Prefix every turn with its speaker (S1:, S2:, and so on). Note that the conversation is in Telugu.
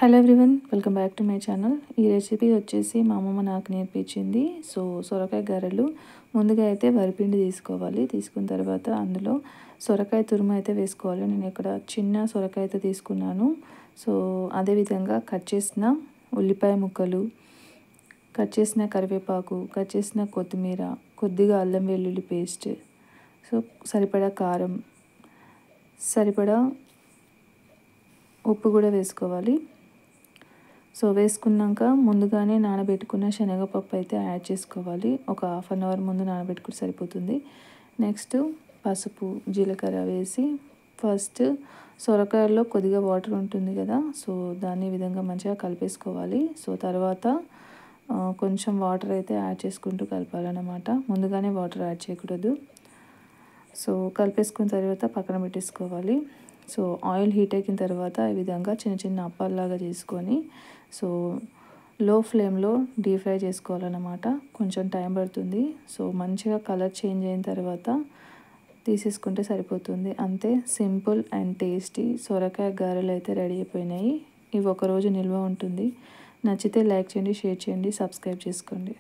S1: Hello everyone, welcome back to my channel. ఈ రెసిపీ వచ్చేసి మా అమ్మమ్మ నాకు నేర్పించింది. సొరకాయ గారెలు. ముందుగా అయితే వరిపిండి తీసుకోవాలి. తీసుకున్న తర్వాత అందులో సొరకాయ తురుము అయితే వేసుకోవాలి. నేను ఇక్కడ చిన్న సొరకాయ అయితే తీసుకున్నాను. అదేవిధంగా కట్ చేసిన ఉల్లిపాయ ముక్కలు, కట్ చేసిన కరివేపాకు, కట్ చేసిన కొత్తిమీర, కొద్దిగా అల్లం వెల్లుల్లి పేస్ట్, సరిపడా కారం, సరిపడా ఉప్పు కూడా వేసుకోవాలి. వేసుకున్నాక ముందుగానే నానబెట్టుకున్న శనగపప్పు అయితే యాడ్ చేసుకోవాలి. ఒక హాఫ్ అన్ అవర్ ముందు నానబెట్టుకుంటే సరిపోతుంది. నెక్స్ట్ పసుపు, జీలకర్ర వేసి ఫస్ట్ సొరకాయల్లో కొద్దిగా వాటర్ ఉంటుంది కదా, దాన్ని విధంగా మంచిగా కలిపేసుకోవాలి. తర్వాత కొంచెం వాటర్ అయితే యాడ్ చేసుకుంటూ కలపాలన్నమాట. ముందుగానే వాటర్ యాడ్ చేయకూడదు. కలిపేసుకున్న తర్వాత పక్కన పెట్టేసుకోవాలి. ఆయిల్ హీట్ ఎక్కిన తర్వాత ఈ విధంగా చిన్న చిన్న అప్పాల్లాగా చేసుకొని లో ఫ్లేమ్లో డీప్ ఫ్రై చేసుకోవాలన్నమాట. కొంచెం టైం పడుతుంది. మంచిగా కలర్ చేంజ్ అయిన తర్వాత తీసేసుకుంటే సరిపోతుంది. అంతే, సింపుల్ అండ్ టేస్టీ సొరకాయ గారెలు అయితే రెడీ అయిపోయినాయి. ఇవి ఒకరోజు నిల్వ ఉంటుంది. నచ్చితే లైక్ చేయండి, షేర్ చేయండి, సబ్స్క్రైబ్ చేసుకోండి.